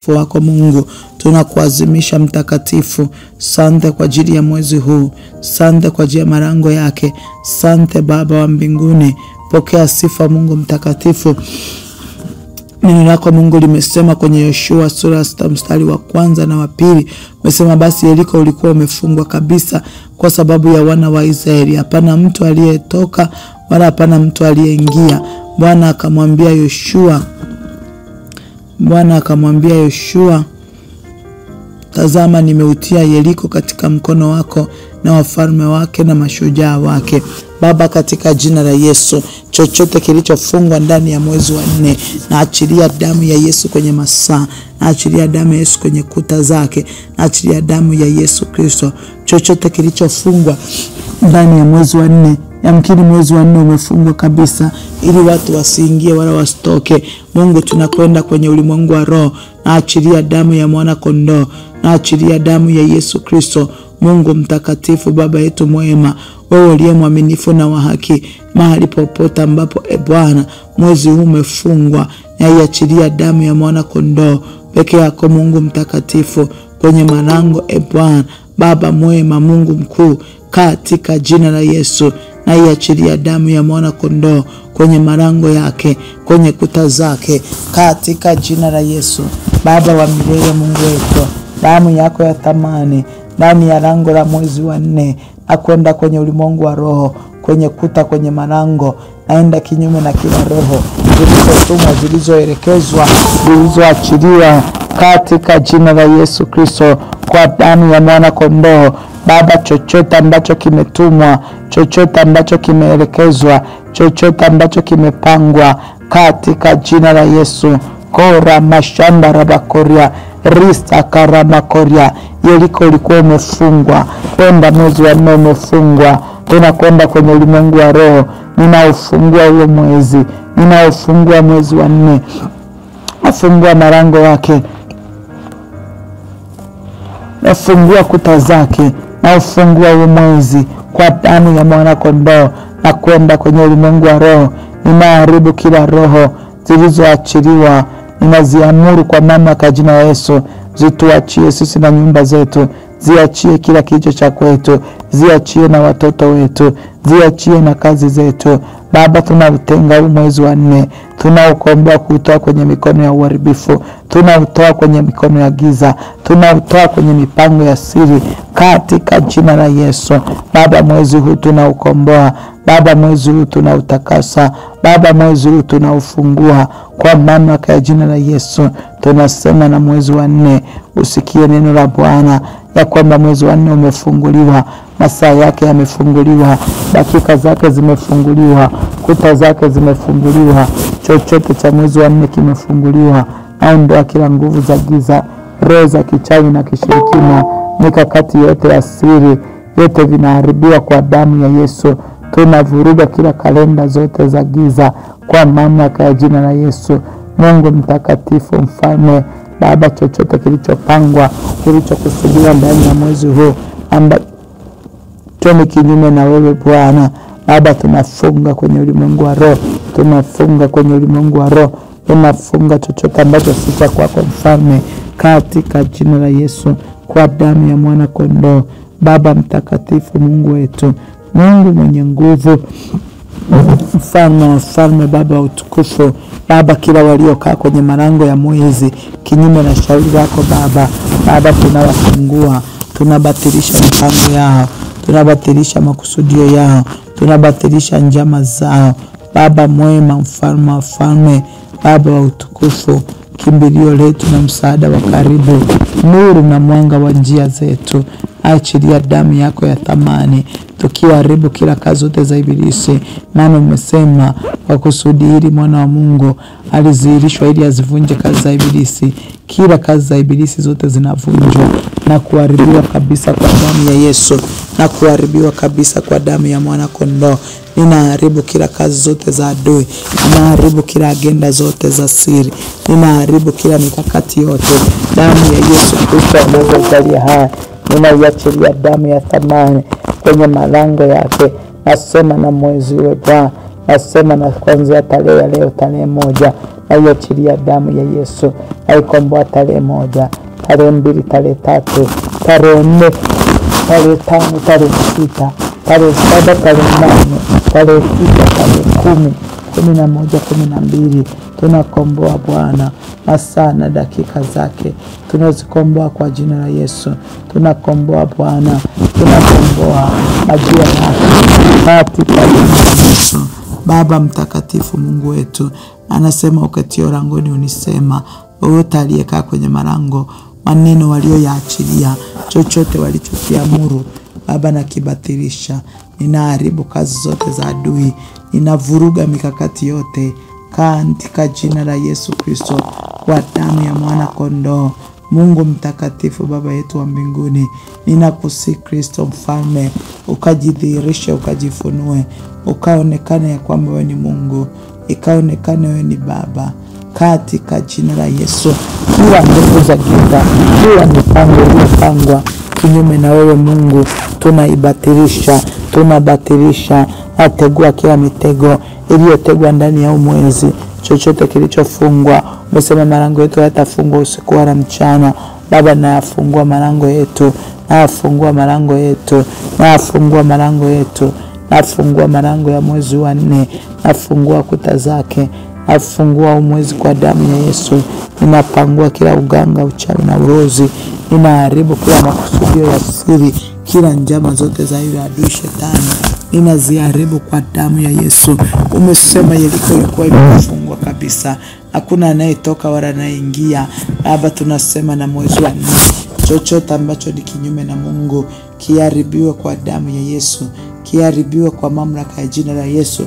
wako Mungu, tunakuazimisha mtakatifu. Sante kwa ajili ya mwezi huu, sante kwa ajili ya malango yake, sante Baba wa mbinguni. Pokea sifa Mungu mtakatifu. Neno lako Mungu limesema kwenye Yoshua sura 6 mstari wa 1 na wa 2, umesema basi Yeriko ulikuwa umefungwa kabisa kwa sababu ya wana wa Israeli, hapana mtu aliyetoka wala hapana mtu aliyeingia. Bwana akamwambia Yoshua, tazama nimeutia Yeriko katika mkono wako na wafalme wake na mashujaa wake. Baba, katika jina la Yesu, chochote kilichofungwa ndani ya mwezi wa 4, na achilia damu ya Yesu kwenye masaa, na achilia damu ya Yesu kwenye kuta zake, na achilia damu ya Yesu Kristo. Chochote kilichofungwa ndani ya mwezi wa 4, yamkini mwezi wa 4 umefungwa kabisa ili watu wasiingie wala wasitoke. Mungu, tunakwenda kwenye ulimwengu wa roho, na achilia damu ya mwana kondoo, na achilia damu ya Yesu Kristo. Mungu mtakatifu, Baba yetu mwema, wewe uliye mwaminifu na wa haki, mahali popote ambapo Bwana mwezi huu umefungwa, na iachilia damu ya mwana kondoo peke yako Mungu mtakatifu kwenye malango Bwana. Baba mwema, Mungu mkuu, katika jina la Yesu, na iachilia damu ya mwana kondoo kwenye malango yake, kwenye kuta zake, katika jina la Yesu. Baba wa milele, Mungu wetu, damu yako ya thamani ndani ya lango la mwezi wa 4, na kwenda kwenye ulimwengu wa roho, kwenye kuta, kwenye malango, naenda kinyume na kila roho zilizotumwa, zilizoelekezwa, zilizoachiliwa katika jina la Yesu Kristo, kwa damu ya mwana kondoo. Baba, chochote ambacho kimetumwa, chochote ambacho kimeelekezwa, chochote ambacho kimepangwa, katika jina la Yesu, kora mashamba rabakoria rista karamakoria. Yeriko ulikuwa umefungwa, kwenda mwezi wa 4 umefungwa, tunakwenda kwenye ulimwengu wa roho. Ninaufungua huo mwezi, ninaufungua mwezi wa 4, afungua malango yake, nafungua kuta zake, na ufungua huo mwezi kwa damu ya mwana kondoo, na kwenda kwenye ulimwengu wa roho. Ninaharibu kila roho zilizoachiliwa, ninaziamuru kwa mamlaka ya jina la Yesu, zituachie sisi na nyumba zetu, ziachie kila kicho cha kwetu, ziachie na watoto wetu, ziachie na kazi zetu. Baba, tunautenga huu mwezi wa 4, tunaukomboa kutoa kwenye mikono ya uharibifu, tunautoa kwenye mikono ya giza, tunautoa kwenye mipango ya siri, katika jina la Yesu. Baba, mwezi huu tunaukomboa, Baba, mwezi huu tunautakasa, Baba, mwezi huu tunaufungua kwa mamlaka ya jina la Yesu. Tunasema na mwezi wa 4, usikie neno la Bwana ya kwamba mwezi wa 4 umefunguliwa, masaa yake yamefunguliwa, dakika zake zimefunguliwa, kuta zake zimefunguliwa, chochote cha mwezi wa 4 kimefunguliwa. Naondoa kila nguvu za giza, roho za kichawi na kishirikina, mikakati yote ya siri, yote vinaharibiwa kwa damu ya Yesu. Tunavuruga kila kalenda zote za giza kwa mamlaka ya jina la Yesu. Mungu mtakatifu, mfalme, Baba, chochote kilichopangwa, kilichokusudiwa ndani ya mwezi huu ambacho ni kinyume na wewe Bwana, Baba, tunafunga kwenye ulimwengu wa roho, tunafunga kwenye ulimwengu wa roho, tunafunga chochote ambacho si cha kwako mfalme, katika jina la Yesu, kwa damu ya mwana kondoo. Baba mtakatifu, Mungu wetu, Mungu mwenye nguvu, mfalme wa falme, Baba wa utukufu, Baba, kila waliokaa kwenye malango ya mwezi kinyume na shauri lako Baba, tunawafungua, tunabatilisha mipango yao, tunabatilisha makusudio yao, tunabatilisha njama zao. Baba mwema, mfalme wa falme, Baba wa utukufu, kimbilio letu na msaada wa karibu, nuru na mwanga wa njia zetu, achilia damu yako ya thamani, tukiharibu kila kazi zote za ibilisi. Maana umesema kwa kusudi hili mwana wa Mungu alizihirishwa ili azivunje kazi za ibilisi. Kila kazi za ibilisi zote zinavunjwa na kuharibiwa kabisa kwa damu ya Yesu, na kuharibiwa kabisa kwa damu ya mwana kondoo. Ninaharibu kila kazi zote za adui, ninaharibu kila agenda zote za siri, ninaharibu kila mikakati yote. Damu ya Yesu Kristo anazojalia haya, ninaiachilia damu ya thamani kwenye malango yake. Nasema na mwezi uwe Bwana, nasema na kuanzia tarehe ya leo, tarehe 1, naiachilia damu ya Yesu, naikomboa tarehe 1, tarehe 2, tarehe 3, tarehe 4, tarehe 5, tarehe 6, tarehe 7, tarehe 8, tarehe 9, tarehe 10, 11, 12. Tunakomboa Bwana masaa na dakika zake, tunazikomboa kwa jina la Yesu. Tunakomboa Bwana, tunakomboa majira yake katika jina la Yesu. Baba mtakatifu, Mungu wetu anasema ukatio langoni unisema, wote aliyekaa kwenye malango, maneno walioyaachilia, chochote walichokiamuru Baba na kibatilisha. Ninaharibu kazi zote za adui, ninavuruga mikakati yote katika jina la Yesu Kristo, kwa damu ya mwana kondoo. Mungu mtakatifu, Baba yetu wa mbinguni, ninakusihi Kristo mfalme, ukajidhihirishe, ukajifunue, ukaonekane ya kwamba wewe ni Mungu, ikaonekane wewe ni Baba, katika jina la Yesu. Kila nguvu za giza, kila mipango iliyopangwa kinyume na wewe Mungu, tunaibatilisha, tunabatilisha. Ategua kila mitego iliyotegwa ndani ya mwezi, chochote kilichofungwa. Umesema malango yetu hayatafungwa usiku wala mchana. Baba, nayafungua malango yetu, nayafungua malango yetu, nayafungua malango yetu, nafungua malango ya mwezi wa 4, nafungua kuta zake, nafungua mwezi kwa damu ya Yesu. Ninapangua kila uganga, uchawi na urozi, ninaharibu kila makusudio ya siri, kila njama zote za yule adui shetani, ninaziharibu kwa damu ya Yesu. Umesema Yeriko ilikuwa imefungwa kabisa, hakuna anayetoka wala anayeingia. Baba, tunasema na mwezi wa 4, chochote ambacho ni kinyume na Mungu kiharibiwe kwa damu ya Yesu, kiharibiwe kwa mamlaka ya jina la Yesu.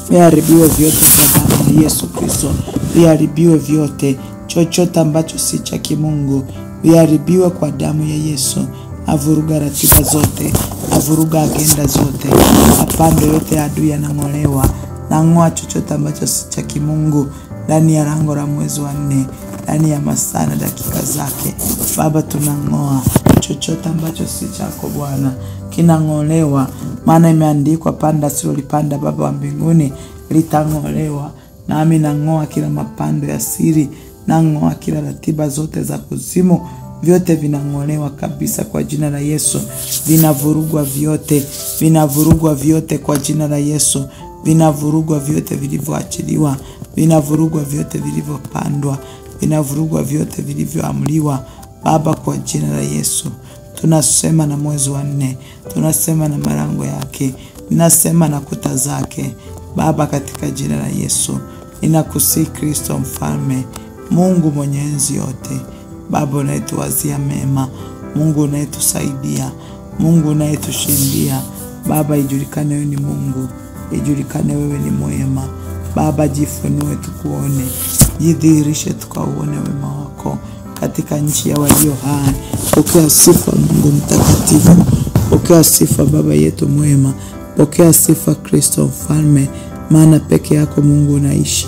Viharibiwe vyote kwa damu ya Yesu Kristo, viharibiwe vyote. Chochote ambacho si cha kimungu viharibiwe kwa damu ya Yesu. Avuruga ratiba zote, avuruga agenda zote, mapando yote ya adui yanang'olewa. Nang'oa chochote ambacho si cha kimungu ndani ya lango la mwezi wa 4, ndani ya masaa na dakika zake. Baba, tunang'oa chochote ambacho si chako Bwana, kinang'olewa, maana imeandikwa, panda silolipanda Baba wa mbinguni litang'olewa. Nami nang'oa kila mapando ya siri, nang'oa kila ratiba zote za kuzimu, vyote vinang'olewa kabisa kwa jina la Yesu. Vinavurugwa vyote, vinavurugwa vyote kwa jina la Yesu. Vinavurugwa vyote vilivyoachiliwa, vinavurugwa vyote vilivyopandwa, vinavurugwa vyote vilivyoamliwa Baba kwa jina la Yesu. Tunasema na mwezi wa 4, tunasema na malango yake, tunasema na kuta zake Baba katika jina la Yesu. Ninakusihi Kristo mfalme, Mungu mwenye enzi yote, Baba unayetuwazia mema, Mungu unayetusaidia, Mungu unayetushindia. Baba, ijulikane wewe ni Mungu, ijulikane wewe ni mwema. Baba, jifunue tukuone, jidhihirishe tukauone wema wako katika nchi ya walio hai. Pokea sifa Mungu mtakatifu, pokea sifa Baba yetu mwema, pokea sifa Kristo mfalme, maana peke yako Mungu unaishi,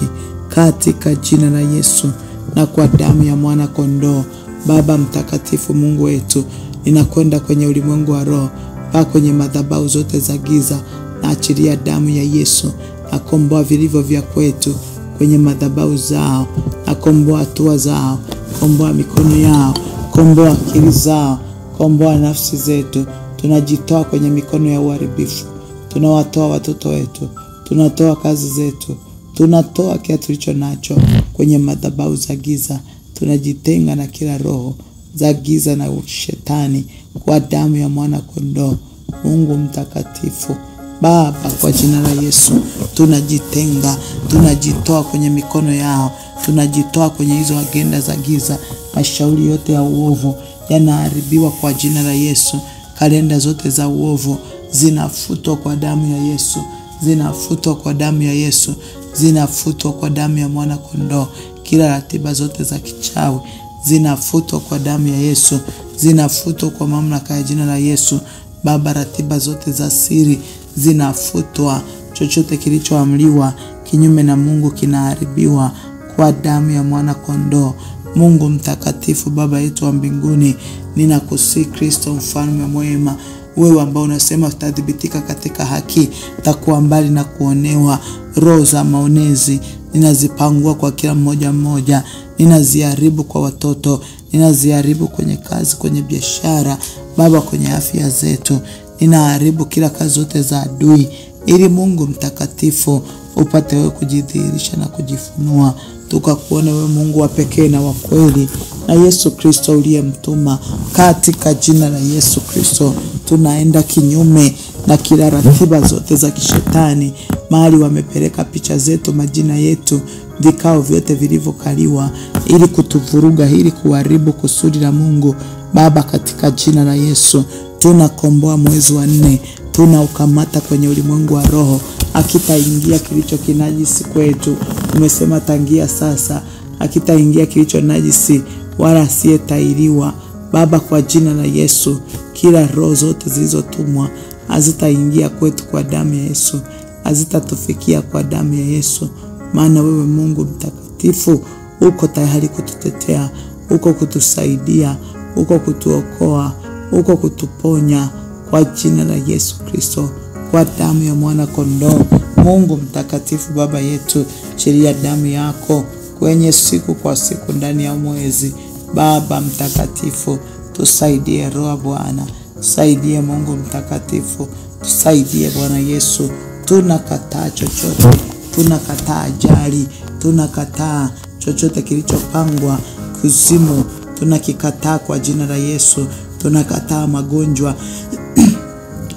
katika jina la Yesu na kwa damu ya mwana kondoo. Baba mtakatifu, Mungu wetu, ninakwenda kwenye ulimwengu wa roho, pa kwenye madhabahu zote za giza, na achilia damu ya Yesu, nakomboa vilivyo vya kwetu kwenye madhabahu zao, nakomboa hatua zao, komboa mikono yao, komboa akili zao, komboa nafsi zetu. Tunajitoa kwenye mikono ya uharibifu, tunawatoa watoto wetu, tunatoa kazi zetu, tunatoa kila tulicho nacho kwenye madhabahu za giza. Tunajitenga na kila roho za giza na shetani kwa damu ya mwana kondoo. Mungu mtakatifu, Baba, kwa jina la Yesu tunajitenga, tunajitoa kwenye mikono yao, tunajitoa kwenye hizo agenda za giza. Mashauri yote ya uovu yanaharibiwa kwa jina la Yesu. Kalenda zote za uovu zinafutwa kwa damu ya Yesu, zinafutwa kwa damu ya Yesu, zinafutwa kwa damu ya mwana kondoo. Kila ratiba zote za kichawi zinafutwa kwa damu ya Yesu, zinafutwa kwa mamlaka ya jina la Yesu. Baba, ratiba zote za siri zinafutwa. Chochote kilichoamliwa kinyume na Mungu kinaharibiwa kwa damu ya mwana kondoo. Mungu mtakatifu, Baba yetu wa mbinguni, ninakusihi Kristo mfalme mwema, wewe ambao unasema tutadhibitika katika haki, takuwa mbali na kuonewa. Roho za maonezi ninazipangua kwa kila mmoja mmoja, ninaziharibu kwa watoto, ninaziharibu kwenye kazi, kwenye biashara, Baba, kwenye afya zetu. Ninaharibu kila kazi zote za adui, ili Mungu mtakatifu upate wewe kujidhihirisha na kujifunua, tukakuone wewe Mungu wa pekee na wa kweli, na Yesu Kristo uliyemtuma. Katika jina la Yesu Kristo tunaenda kinyume na kila ratiba zote za kishetani, mahali wamepeleka picha zetu, majina yetu, vikao vyote vilivyokaliwa ili kutuvuruga, ili kuharibu kusudi la Mungu. Baba, katika jina la Yesu tunakomboa mwezi wa 4, tunaukamata kwenye ulimwengu wa roho. Akitaingia kilicho kinajisi kwetu, umesema tangia sasa akitaingia kilicho najisi wala asiyetairiwa. Baba, kwa jina la Yesu, kila roho zote zilizotumwa hazitaingia kwetu kwa damu ya Yesu, hazitatufikia kwa damu ya Yesu. Maana wewe Mungu mtakatifu uko tayari kututetea, uko kutusaidia, uko kutuokoa, uko kutuponya, kwa jina la Yesu Kristo, kwa damu ya mwana kondoo. Mungu mtakatifu, Baba yetu, chilia damu yako kwenye siku kwa siku ndani ya mwezi. Baba mtakatifu, tusaidie Roho Bwana, tusaidie Mungu mtakatifu, tusaidie Bwana Yesu. Tunakataa chochote, tunakataa ajali, tunakataa chochote kilichopangwa kuzimu, tunakikataa kwa jina la Yesu. Tunakataa magonjwa,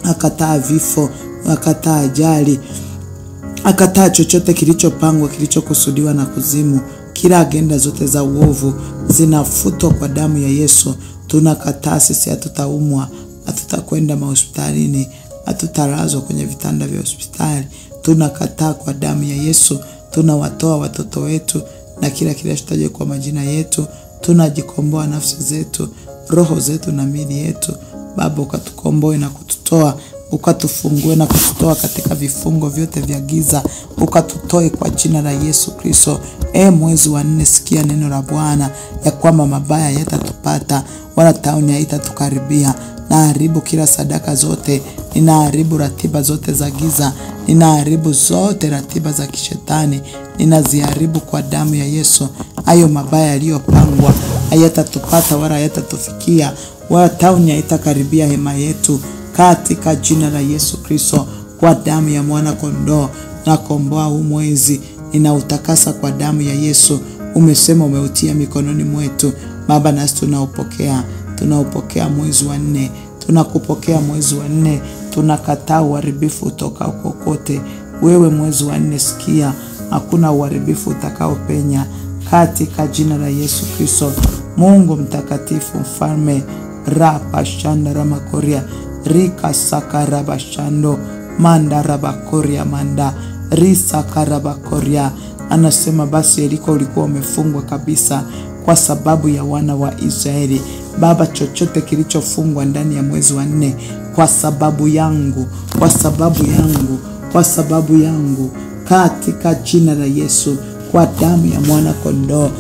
akataa vifo, akataa ajali, akataa chochote kilichopangwa, kilichokusudiwa na kuzimu. Kila agenda zote za uovu zinafutwa kwa damu ya Yesu. Tunakataa, sisi hatutaumwa, hatutakwenda mahospitalini, hatutalazwa kwenye vitanda vya hospitali. Tunakataa kwa damu ya Yesu. Tunawatoa watoto wetu na kila kilichotajwa kwa majina yetu. Tunajikomboa nafsi zetu, roho zetu na miili yetu. Baba, ukatukomboe na kututoa, ukatufungue na kututoa katika vifungo vyote vya giza, ukatutoe kwa jina la Yesu Kristo. Mwezi wa 4, sikia neno la Bwana ya kwamba mabaya yatatupata wala tauni haitatukaribia. Naharibu kila sadaka zote, ninaharibu ratiba zote za giza, ninaharibu zote ratiba za kishetani, ninaziharibu kwa damu ya Yesu. Hayo mabaya yaliyopangwa hayatatupata wala hayatatufikia, wala tauni haitakaribia hema yetu, katika jina la Yesu Kristo, kwa damu ya mwana kondoo. Nakomboa huu mwezi, ninautakasa kwa damu ya Yesu. Umesema umeutia mikononi mwetu Baba, nasi tunaupokea mwezi wa 4. Tunakupokea mwezi wa 4. Tunakataa uharibifu utoka kokote. Wewe mwezi wa 4, sikia, hakuna uharibifu utakaopenya, katika jina la Yesu Kristo. Mungu mtakatifu, mfalme, rapa shanda ramakoria rika sakarabashando manda rabakoria manda risa karabakoria. Anasema basi Yeriko ulikuwa umefungwa kabisa kwa sababu ya wana wa Israeli. Baba, chochote kilichofungwa ndani ya mwezi wa 4 kwa sababu yangu, kwa sababu yangu, kwa sababu yangu, katika jina la Yesu, kwa damu ya mwana kondoo,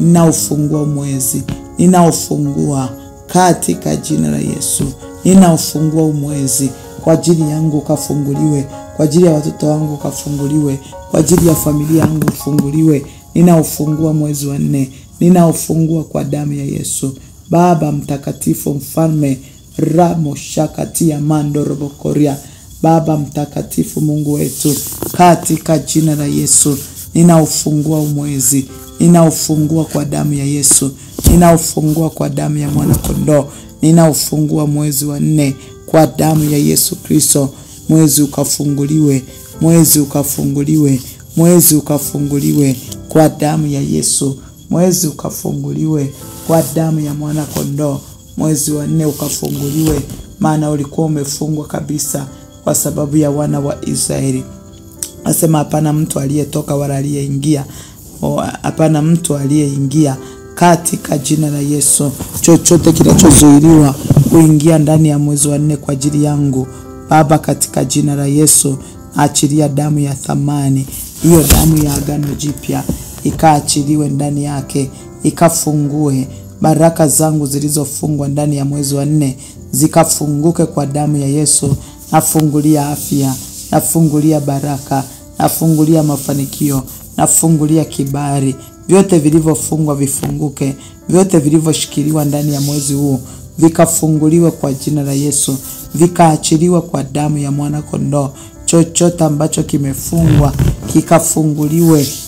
ninaufungua mwezi, ninaufungua katika jina la Yesu. Ninaufungua mwezi kwa ajili yangu, ukafunguliwe, kwa ajili ya watoto wangu ukafunguliwe, kwa ajili ya familia yangu ufunguliwe. Ninaufungua mwezi wa 4, ninaufungua kwa damu ya Yesu. Baba mtakatifu, mfalme, ramo shakatia mando robokoria. Baba mtakatifu, Mungu wetu, katika jina la Yesu, ninaufungua mwezi, ninaufungua kwa damu ya Yesu, ninaufungua kwa damu ya mwana kondoo, ninaufungua mwezi wa 4 kwa damu ya Yesu Kristo. Mwezi ukafunguliwe, mwezi ukafunguliwe, mwezi ukafunguliwe kwa damu ya Yesu. Mwezi ukafunguliwe kwa damu ya mwana kondoo. Mwezi wa 4 ukafunguliwe, maana ulikuwa umefungwa kabisa kwa sababu ya wana wa Israeli. Asema hapana mtu aliyetoka wala aliyeingia, hapana mtu aliyeingia, katika jina la Yesu. Chochote kinachozuiliwa kuingia ndani ya mwezi wa 4 kwa ajili yangu, Baba, katika jina la Yesu, achilia damu ya thamani, hiyo damu ya agano jipya, ikaachiliwe ndani yake, ikafungue baraka zangu zilizofungwa ndani ya mwezi wa 4, zikafunguke kwa damu ya Yesu. Nafungulia afya, nafungulia baraka, nafungulia mafanikio, nafungulia kibali. Vyote vilivyofungwa vifunguke, vyote vilivyoshikiliwa ndani ya mwezi huu vikafunguliwe kwa jina la Yesu, vikaachiliwe kwa damu ya mwana kondoo. Chochote ambacho kimefungwa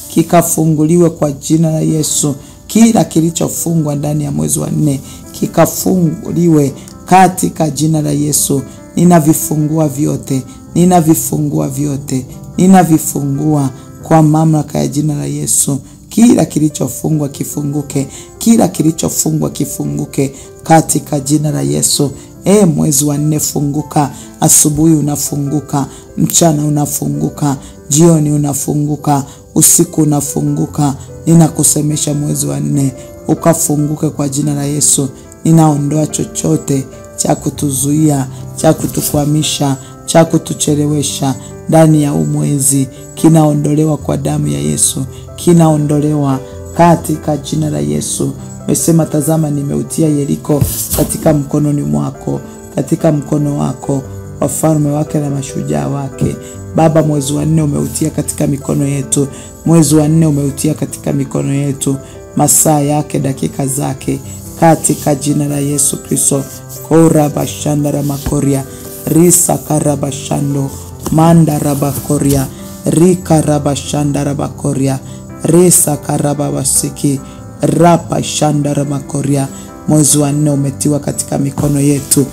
kikafunguliwe kwa jina la Yesu. Kila kilichofungwa ndani ya mwezi wa 4 kikafunguliwe katika jina la Yesu. Ninavifungua vyote, ninavifungua kwa mamlaka ya jina la Yesu. Kila kilichofungwa kifunguke, kila kilichofungwa kifunguke katika jina la Yesu. Mwezi wa 4 funguka, asubuhi unafunguka, mchana unafunguka, jioni unafunguka, usiku unafunguka. Ninakusemesha mwezi wa 4 ukafunguke kwa jina la Yesu. Ninaondoa chochote cha kutuzuia, cha kutukwamisha, cha kutuchelewesha ndani ya mwezi. Kinaondolewa kwa damu ya Yesu, kinaondolewa katika jina la Yesu. Umesema, tazama nimeutia Yeriko katika mkononi mwako, katika mkono wako, wafalme wake na mashujaa wake. Baba, mwezi wa 4 umeutia katika mikono yetu. Mwezi wa 4 umeutia katika mikono yetu, masaa yake, dakika zake, katika jina la Yesu Kristo. Korabashanda ramakoria, risa karabashando, manda rabakoria, rika rabashanda rabakoria, risa karababasiki, rapa shanda ramakoria. Mwezi wa 4 umetiwa katika mikono yetu.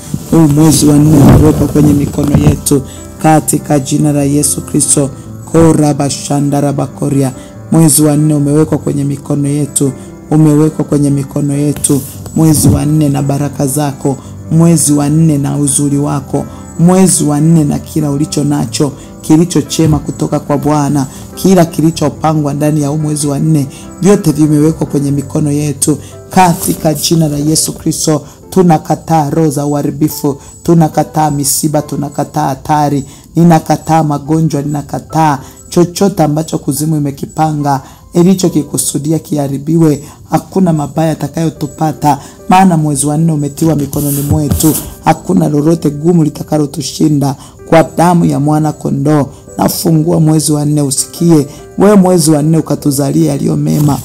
Mwezi wa 4 umewekwa kwenye mikono yetu katika jina la Yesu Kristo. Korabashanda rabakoria. Mwezi wa 4 umewekwa kwenye mikono yetu, umewekwa kwenye mikono yetu. Mwezi wa 4 na baraka zako, mwezi wa 4 na uzuri wako, mwezi wa 4 na kila ulicho nacho kilicho chema kutoka kwa Bwana, kila kilichopangwa ndani ya mwezi wa 4, vyote vimewekwa kwenye mikono yetu katika jina la Yesu Kristo. Tunakataa roho za uharibifu, tunakataa misiba, tunakataa hatari, ninakataa magonjwa, ninakataa chochote ambacho kuzimu imekipanga ilicho kikusudia kiharibiwe. Hakuna mabaya atakayotupata, maana mwezi wa 4 umetiwa mikononi mwetu. Hakuna lolote gumu litakalotushinda kwa damu ya mwana kondoo. Nafungua mwezi wa 4 usikie. Wewe mwezi wa 4 ukatuzalie yaliyo mema,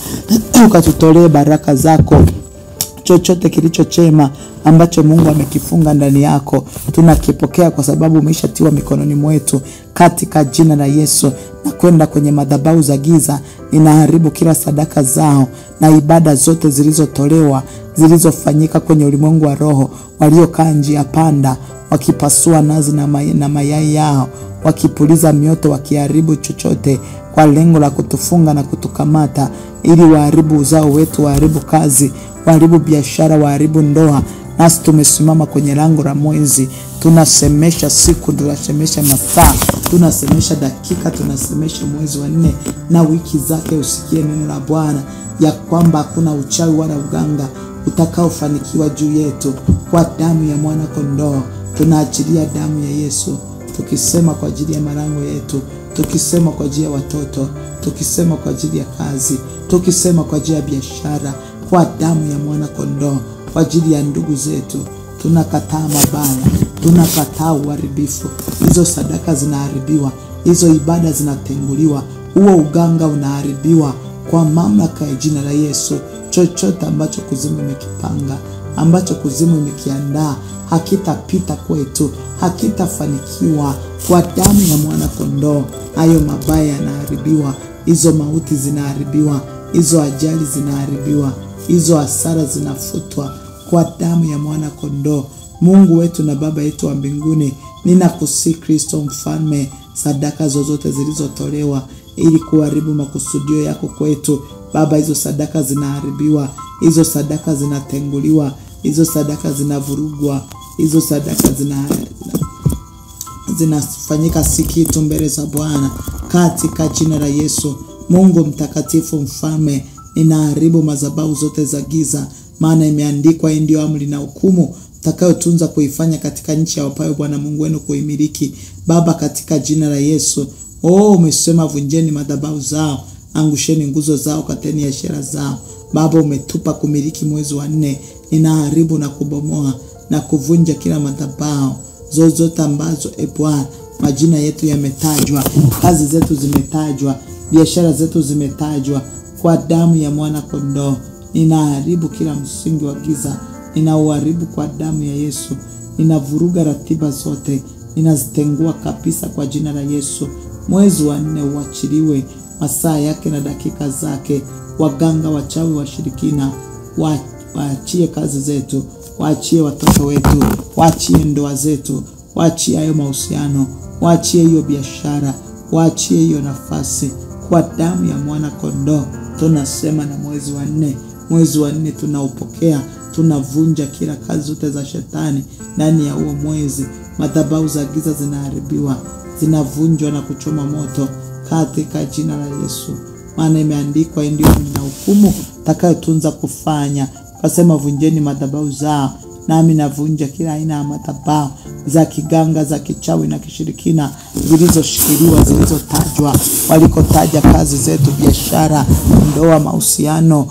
ukatutolee baraka zako. Chochote kilicho chema ambacho Mungu amekifunga ndani yako tunakipokea, kwa sababu umeshatiwa mikononi mwetu katika jina la Yesu. Na kwenda kwenye madhabahu za giza, ninaharibu kila sadaka zao na ibada zote zilizotolewa, zilizofanyika kwenye ulimwengu wa roho. Waliokaa njia panda wakipasua nazi na mayai yao, wakipuliza mioto, wakiharibu chochote kwa lengo la kutufunga na kutukamata, ili waharibu uzao wetu, waharibu kazi, waharibu biashara, waharibu ndoa. Nasi tumesimama kwenye lango la mwezi. Tunasemesha siku, tunasemesha masaa, tunasemesha dakika, tunasemesha mwezi wa 4 na wiki zake. Usikie neno la Bwana ya kwamba hakuna uchawi wala uganga utakaofanikiwa juu yetu. Kwa damu ya mwana kondoo tunaachilia damu ya Yesu, tukisema kwa ajili ya malango yetu, tukisema kwa ajili ya watoto, tukisema kwa ajili ya kazi, tukisema kwa ajili ya biashara. Kwa damu ya mwana kondoo, kwa ajili ya ndugu zetu, tunakataa mabaya, tunakataa uharibifu. Hizo sadaka zinaharibiwa, hizo ibada zinatenguliwa, huo uganga unaharibiwa kwa mamlaka ya jina la Yesu. Chochote ambacho kuzimu imekipanga, ambacho kuzimu imekiandaa, hakitapita kwetu, hakitafanikiwa kwa damu ya mwana kondoo. Hayo mabaya yanaharibiwa, hizo mauti zinaharibiwa, hizo ajali zinaharibiwa, hizo hasara zinafutwa kwa damu ya mwana kondoo. Mungu wetu na Baba yetu wa mbinguni, ninakusihi Kristo mfalme, sadaka zozote zilizotolewa ili kuharibu makusudio yako kwetu, Baba, hizo sadaka zinaharibiwa, hizo sadaka zinatenguliwa, hizo sadaka zinavurugwa, hizo sadaka zinafanyika si kitu mbele za Bwana katika jina la Yesu. Mungu mtakatifu mfalme, ninaharibu madhabahu zote za giza, maana imeandikwa, hii ndio amri na hukumu mtakayotunza kuifanya katika nchi ya wapayo Bwana Mungu wenu kuimiliki. Baba, katika jina la Yesu, umesema vunjeni madhabahu zao, angusheni nguzo zao, kateni ashera zao. Baba, umetupa kumiliki mwezi wa 4. Ninaharibu na kubomoa na kuvunja kila madhabahu zozote ambazo Bwana majina yetu yametajwa, kazi zetu zimetajwa, biashara zetu zimetajwa. Kwa damu ya mwana kondoo ninaharibu kila msingi wa giza, ninauharibu kwa damu ya Yesu. Ninavuruga ratiba zote, ninazitengua kabisa kwa jina la Yesu. Mwezi wa 4 uachiliwe masaa yake na dakika zake. Waganga, wachawi, washirikina waachie kazi zetu, waachie watoto wetu, waachie ndoa zetu, waachie hayo mahusiano, waachie hiyo biashara, waachie hiyo nafasi. Kwa damu ya mwana kondoo tunasema na mwezi wa 4, mwezi wa 4 tunaupokea. Tunavunja kila kazi zote za shetani ndani ya huo mwezi. Madhabahu za giza zinaharibiwa, zinavunjwa na kuchoma moto katika jina la Yesu. Maana imeandikwa, ndio na hukumu takayotunza kufanya. Kasema vunjeni madhabahu zao, nami navunja kila aina ya madhabahu za kiganga, za kichawi na kishirikina zilizoshikiliwa, zilizotajwa, walikotaja kazi zetu, biashara, ndoa, mahusiano,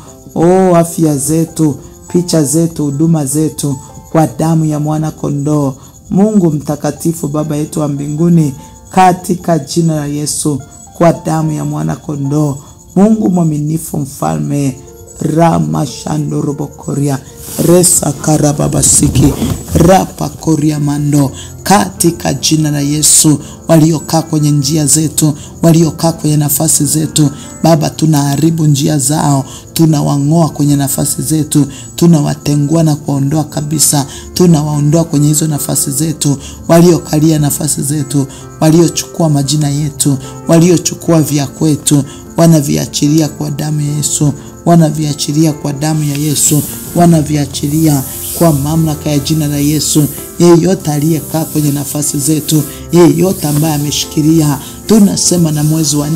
afya zetu, picha zetu, huduma zetu, kwa damu ya mwana kondoo. Mungu mtakatifu, Baba yetu wa mbinguni, katika jina la Yesu, kwa damu ya mwana kondoo. Mungu mwaminifu, mfalme, Rama Shandorobokoria Resa Karababasiki Rapa Koria Mando, katika jina la Yesu. Waliokaa kwenye njia zetu, waliokaa kwenye nafasi zetu, Baba, tunaharibu njia zao, tunawang'oa kwenye nafasi zetu, tunawatengua na kuondoa kabisa, tunawaondoa kwenye hizo nafasi zetu. Waliokalia nafasi zetu, waliochukua majina yetu, waliochukua vya kwetu, wanaviachilia kwa damu ya Yesu, wanaviachilia kwa damu ya Yesu, wanaviachilia kwa mamlaka ya jina la Yesu. Yeyote aliyekaa kwenye nafasi zetu, yeyote ambaye ameshikilia, tunasema na mwezi wa 4,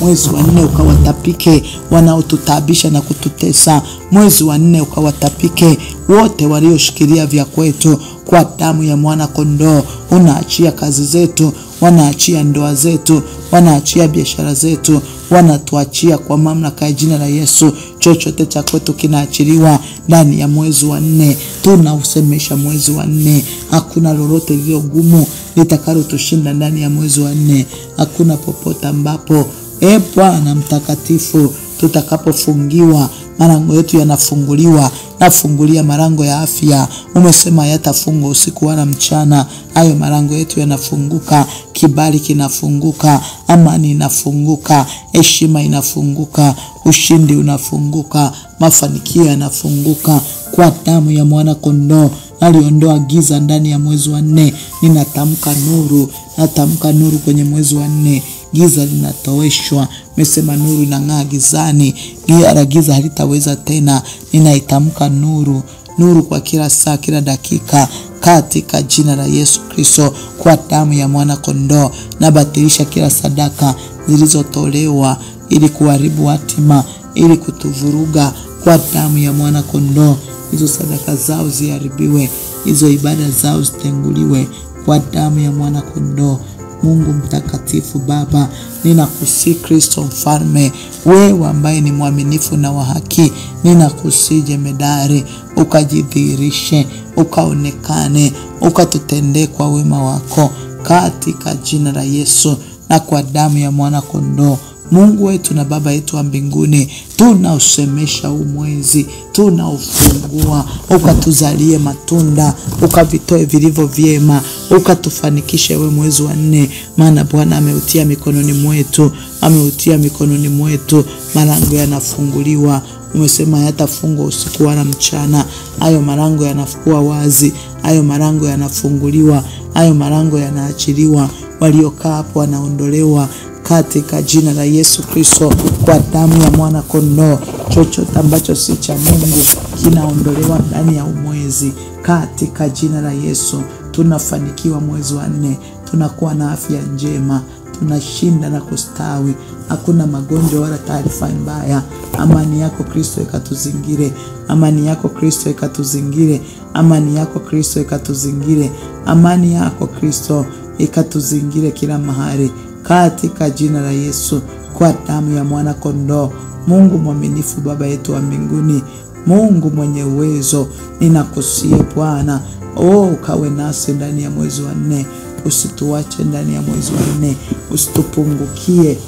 mwezi wa 4 ukawatapike wanaotutabisha na kututesa. Mwezi wa 4 ukawatapike wote walioshikilia vya kwetu, kwa damu ya mwana kondoo. Unaachia kazi zetu, wanaachia ndoa zetu, wanaachia biashara zetu, wanatuachia kwa mamlaka ya jina la Yesu. Chochote cha kwetu kinaachiliwa ndani ya mwezi wa 4. Tunausemesha mwezi wa 4. Hakuna lolote lililo gumu litakalo tushinda ndani ya mwezi wa 4. Hakuna popote ambapo Bwana mtakatifu tutakapofungiwa, malango yetu yanafunguliwa. Nafungulia malango ya afya. Umesema yatafungwa usiku wala mchana. Hayo malango yetu yanafunguka. Kibali kinafunguka, amani inafunguka, heshima inafunguka, ushindi unafunguka, mafanikio yanafunguka kwa damu ya mwana kondoo. Aliondoa giza ndani ya mwezi wa 4. Ninatamka nuru, natamka nuru kwenye mwezi wa 4. Giza linatoweshwa. Umesema nuru inang'aa gizani, giza halitaweza tena. Ninaitamka nuru, nuru kwa kila saa, kila dakika, katika jina la Yesu Kristo. Kwa damu ya mwana kondoo nabatilisha kila sadaka zilizotolewa ili kuharibu hatima, ili kutuvuruga. Kwa damu ya mwana kondoo hizo sadaka zao ziharibiwe, hizo ibada zao zitenguliwe kwa damu ya mwana kondoo. Mungu mtakatifu, Baba, ninakusihi Kristo mfalme, wewe ambaye ni mwaminifu na wa haki, ninakusihi jemedari, ukajidhihirishe, ukaonekane, ukatutendee kwa wema wako, katika jina la Yesu na kwa damu ya mwana kondoo. Mungu wetu na Baba yetu wa mbinguni, tunausemesha huu mwezi, tunaufungua, ukatuzalie matunda, ukavitoe vilivyo vyema, ukatufanikishe we mwezi wa 4. Maana Bwana ameutia mikononi mwetu, ameutia mikononi mwetu. Malango yanafunguliwa. Umesema yatafungwa usiku wala mchana. Hayo malango yanakuwa wazi, hayo malango yanafunguliwa, hayo malango yanaachiliwa. Waliokaa hapo wanaondolewa katika jina la Yesu Kristo, kwa damu ya mwana kondoo. Chochote ambacho si cha Mungu kinaondolewa ndani ya mwezi, katika jina la Yesu. Tunafanikiwa mwezi wa 4, tunakuwa na afya njema, tunashinda na kustawi. Hakuna magonjwa wala taarifa mbaya. Amani yako Kristo ikatuzingire, amani yako Kristo ikatuzingire, amani yako Kristo ikatuzingire, amani yako Kristo ikatuzingire kila mahali, katika jina la Yesu, kwa damu ya mwana kondoo. Mungu mwaminifu, Baba yetu wa mbinguni, Mungu mwenye uwezo, ninakusihi Bwana, ukawe nasi ndani ya mwezi wa 4, usituache ndani ya mwezi wa 4, usitupungukie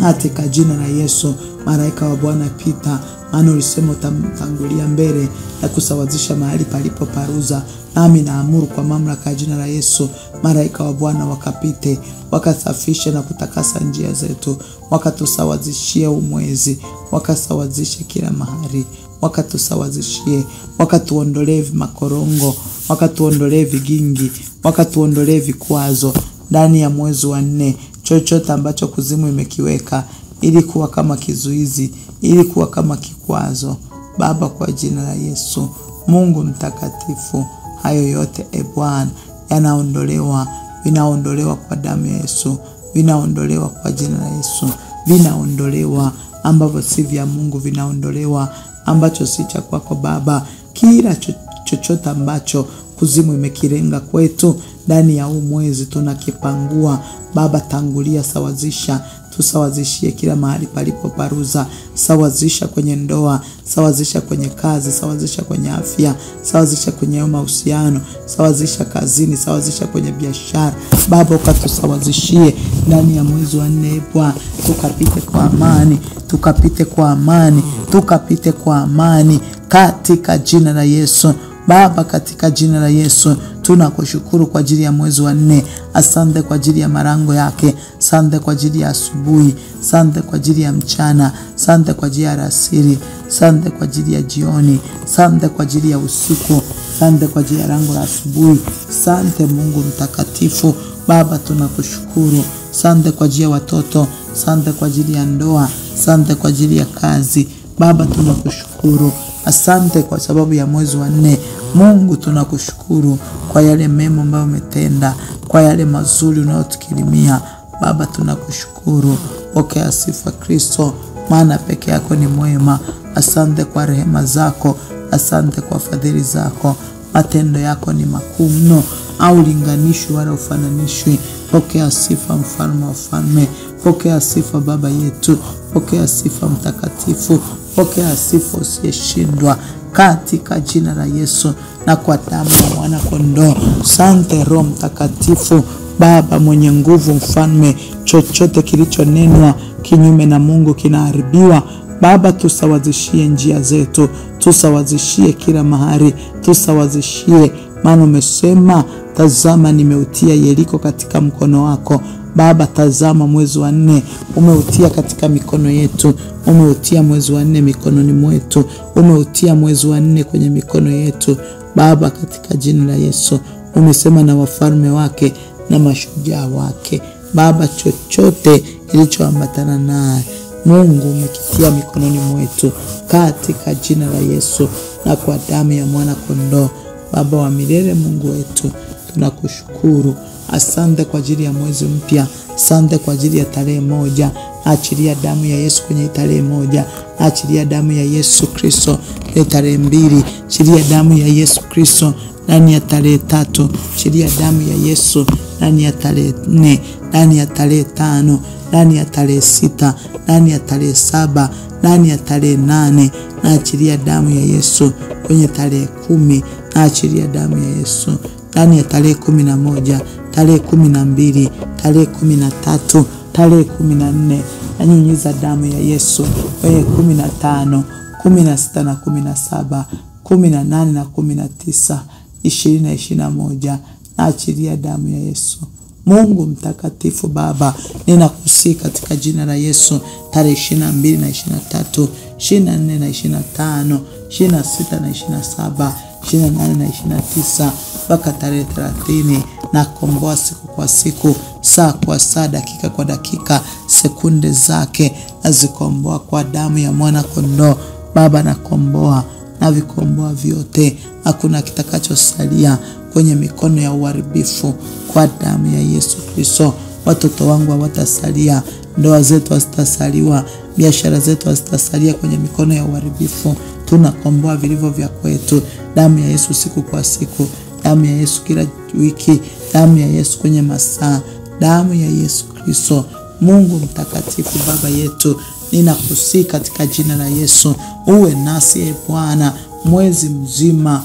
katika jina la Yesu. Malaika wa Bwana pita, maana ulisema utamtangulia mbele na kusawazisha mahali palipo paruza. Nami naamuru kwa mamlaka ya jina la Yesu, malaika wa Bwana wakapite, wakasafishe na kutakasa njia zetu, wakatusawazishie umwezi, wakasawazishe kila mahali, wakatusawazishie, wakatuondolee makorongo, wakatuondolee vigingi, wakatuondolee vikwazo ndani ya mwezi wa 4. Chochote ambacho kuzimu imekiweka ili kuwa kama kizuizi, ili kuwa kama kikwazo, Baba, kwa jina la Yesu, Mungu mtakatifu, hayo yote Bwana yanaondolewa, vinaondolewa kwa damu ya Yesu, vinaondolewa kwa jina la Yesu, vinaondolewa ambavyo si vya Mungu, vinaondolewa ambacho si cha kwako Baba. Kila chochote ambacho kuzimu imekirenga kwetu ndani ya huu mwezi tunakipangua Baba. Tangulia, sawazisha, tusawazishie kila mahali palipo paruza. Sawazisha kwenye ndoa, sawazisha kwenye kazi, sawazisha kwenye afya, sawazisha kwenye mahusiano, sawazisha kazini, sawazisha kwenye biashara Baba, ukatusawazishie ndani ya mwezi wa 4 Bwana. Tukapite kwa amani, tukapite kwa amani, tukapite kwa amani katika jina la Yesu Baba, katika jina la Yesu. Tunakushukuru kwa ajili ya mwezi wa 4. Asante kwa ajili ya marango yake, asante kwa ajili ya asubuhi, asante kwa ajili ya mchana, asante kwa ajili ya alasiri, asante kwa ajili ya jioni, asante kwa ajili ya usiku, asante kwa ajili ya rango la asubuhi. Asante Mungu mtakatifu Baba, tunakushukuru. Asante kwa ajili ya watoto, asante kwa ajili ya ndoa, asante kwa ajili ya kazi Baba, tunakushukuru. Asante kwa sababu ya mwezi wa 4. Mungu, tunakushukuru kwa yale mema ambayo umetenda, kwa yale mazuri unayotukirimia Baba, tunakushukuru. Pokea sifa Kristo, maana peke yako ni mwema. Asante kwa rehema zako, asante kwa fadhili zako. Matendo yako ni makuu mno, au linganishwi wala ufananishwi. Pokea sifa mfalme wa falme, pokea sifa Baba yetu, pokea sifa mtakatifu, pokea sifa usiyeshindwa katika jina la Yesu na kwa damu ya mwana kondoo. Asante Roho Mtakatifu Baba mwenye nguvu, mfalme. Chochote kilichonenwa kinyume na Mungu kinaharibiwa Baba. Tusawazishie njia zetu, tusawazishie kila mahali, tusawazishie, maana umesema, tazama nimeutia Yeriko katika mkono wako Baba. Tazama mwezi wa 4 umeutia katika mikono yetu, umeutia mwezi wa 4 mikononi mwetu, umeutia mwezi wa 4 kwenye mikono yetu Baba, katika jina la Yesu. Umesema na wafalme wake na mashujaa wake Baba, chochote kilichoambatana naye Mungu umekitia mikononi mwetu katika jina la Yesu na kwa damu ya mwana kondoo. Baba wa milele, Mungu wetu, tunakushukuru. Asante kwa ajili ya mwezi mpya, asante kwa ajili ya tarehe 1. Achilia damu ya Yesu kwenye tarehe 1, achilia damu ya Yesu Kristo kwenye tarehe 2, achilia damu ya Yesu Kristo ndani ya tarehe 3, achilia damu ya Yesu ndani ya tarehe 4, ndani ya tarehe 5, ndani ya tarehe 6, ndani ya tarehe 7, ndani ya tarehe 8, na achilia damu ya Yesu kwenye tarehe 10, na achilia damu ya Yesu ndani ya tarehe 11, tarehe 12, tarehe 13, tarehe 14. Nanyunyiza damu ya Yesu kwenye 15, 16 na 17, 18 na 19, 20 na 21. Na achilia damu ya Yesu. Mungu mtakatifu Baba, ninakusihi katika jina la Yesu, tarehe 22 na 23, 24 na 25, 26 na 27, 28 na 29 mpaka tarehe 30. Na komboa siku kwa siku, saa kwa saa, dakika kwa dakika, sekunde zake nazikomboa kwa damu ya mwana kondoo Baba. Nakomboa na vikomboa vyote, hakuna kitakachosalia kwenye mikono ya uharibifu kwa damu ya Yesu Kristo. Watoto wangu hawatasalia, ndoa zetu hazitasaliwa, biashara zetu hazitasalia kwenye mikono ya uharibifu. Tunakomboa vilivyo vya kwetu, damu ya Yesu siku kwa siku, damu ya Yesu kila wiki, damu ya Yesu kwenye masaa, damu ya Yesu Kristo. Mungu mtakatifu Baba yetu, ninakusihi katika jina la Yesu, uwe nasi Bwana mwezi mzima,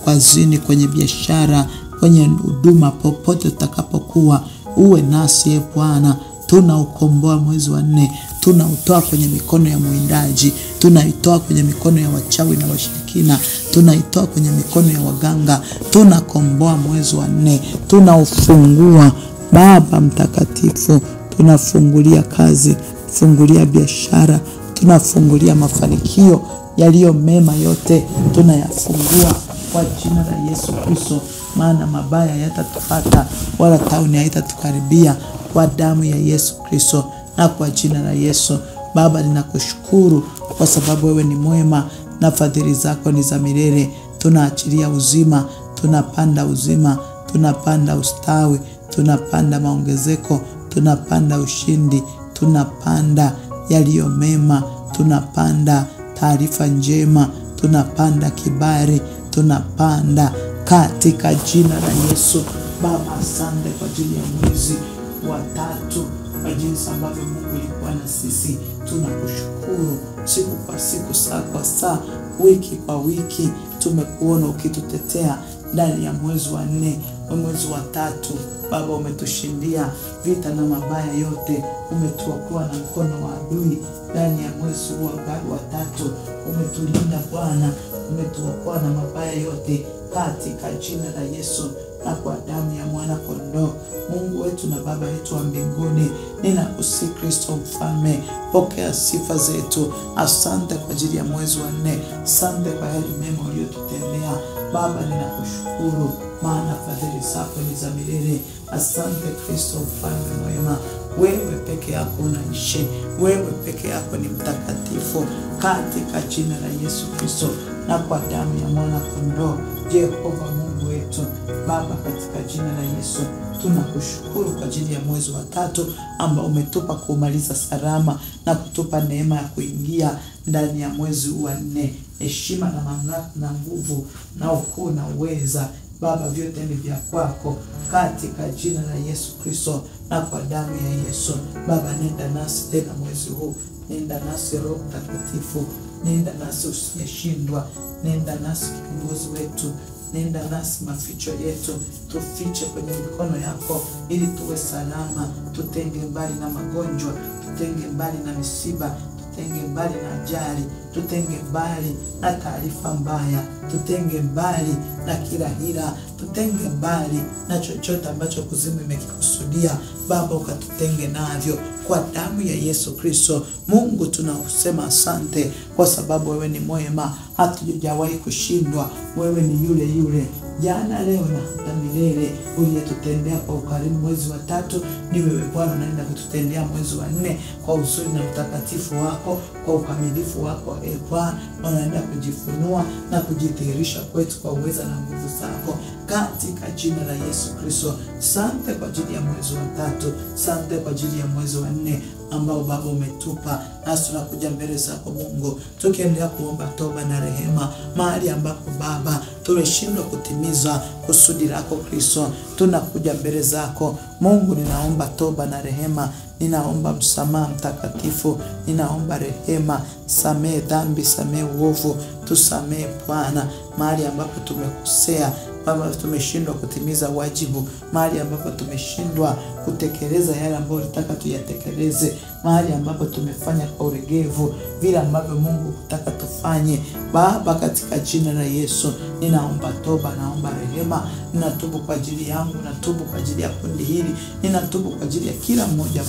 kazini, kwenye biashara, kwenye huduma, popote tutakapokuwa, uwe nasi Bwana. Tunaukomboa mwezi wa 4, tunautoa kwenye mikono ya mwindaji, tunaitoa kwenye mikono ya wachawi na washirikina, tunaitoa kwenye mikono ya waganga. Tunakomboa mwezi wa 4, tunaufungua Baba mtakatifu. Tunafungulia kazi, fungulia biashara, tunafungulia mafanikio yaliyo mema yote, tunayafungua kwa jina la Yesu Kristo. Maana mabaya hayatatupata wala tauni haitatukaribia, kwa damu ya Yesu Kristo na kwa jina la Yesu. Baba, ninakushukuru kwa sababu wewe ni mwema na fadhili zako ni za milele. Tunaachilia uzima, tunapanda uzima, tunapanda ustawi, tunapanda maongezeko, tunapanda ushindi, tunapanda yaliyo mema, tunapanda taarifa njema, tunapanda kibali, tunapanda katika jina la Yesu. Baba, asante kwa ajili ya mwezi wa 3, kwa jinsi ambavyo Mungu alikuwa na sisi. Tunakushukuru siku kwa siku, saa kwa saa, wiki kwa wiki. Tumekuona ukitutetea ndani ya mwezi wa 4, mwezi wa 3. Baba, umetushindia vita na mabaya yote, umetuokoa na mkono wa adui ndani ya mwezi wa 3. Umetulinda Bwana, umetuokoa na mabaya yote katika jina la Yesu na kwa damu ya mwana kondoo. Mungu wetu na Baba yetu wa mbinguni, ninakusihi Kristo Mfalme, pokea sifa zetu. Asante kwa ajili ya mwezi wa 4. Asante kwa yale mema uliyotutendea Baba, ninakushukuru maana fadhili zako ni za milele. Asante Kristo Mfalme mwema, wewe peke yako unaishi, wewe peke yako ni mtakatifu, katika jina la Yesu Kristo na kwa damu ya mwana kondoo. Jehova Mungu wetu Baba, katika jina la Yesu tunakushukuru kwa ajili ya mwezi wa 3 ambao umetupa kumaliza salama na kutupa neema ya kuingia ndani ya mwezi wa 4. Heshima na mamlaka na nguvu na ukuu na uweza Baba, vyote ni vya kwako, katika jina la Yesu Kristo na kwa damu ya Yesu. Baba, nenda nasi tena mwezi huu, nenda nasi Roho Mtakatifu, nenda nasi usiyeshindwa, nenda nasi kiongozi wetu, nenda nasi maficho yetu, tufiche kwenye mikono yako ili tuwe salama. Tutenge mbali na magonjwa, tutenge mbali na misiba, tutenge mbali na ajali, tutenge mbali na taarifa mbaya, tutenge mbali na kila hila, tutenge mbali na chochote ambacho kuzimu imekikusudia Baba, ukatutenge navyo kwa damu ya Yesu Kristo. Mungu, tunasema asante kwa sababu wewe ni mwema, hatujawahi kushindwa. Wewe ni yule yule jana, leo na hata milele. Uliyetutendea kwa ukarimu mwezi wa 3, ni wewe Bwana unaenda kututendea mwezi wa 4 kwa uzuri na utakatifu wako, kwa ukamilifu wako. Bwana, unaenda kujifunua na kujidhihirisha kwetu kwa uweza na nguvu zako, katika jina la Yesu Kristo. Asante kwa ajili ya mwezi wa 3, asante kwa ajili ya mwezi wa 4 ambao Baba umetupa, nasi tunakuja mbele zako Mungu, tukiendelea kuomba toba na rehema mahali ambapo Baba tumeshindwa kutimiza kusudi lako Kristo. Tunakuja mbele zako Mungu, ninaomba toba na rehema, ninaomba msamaha mtakatifu, ninaomba rehema. Samehe dhambi, samehe uovu, tusamehe Bwana mahali ambapo tumekosea Baba, tumeshindwa kutimiza wajibu, mahali ambapo tumeshindwa kutekeleza yale ambayo ulitaka tuyatekeleze, mahali ambapo tumefanya kwa uregevu vile ambavyo Mungu hutaka tufanye Baba, katika jina la Yesu ninaomba toba, naomba rehema. Ninatubu kwa ajili yangu, natubu kwa ajili ya kundi hili, ninatubu kwa ajili ya kila mmoja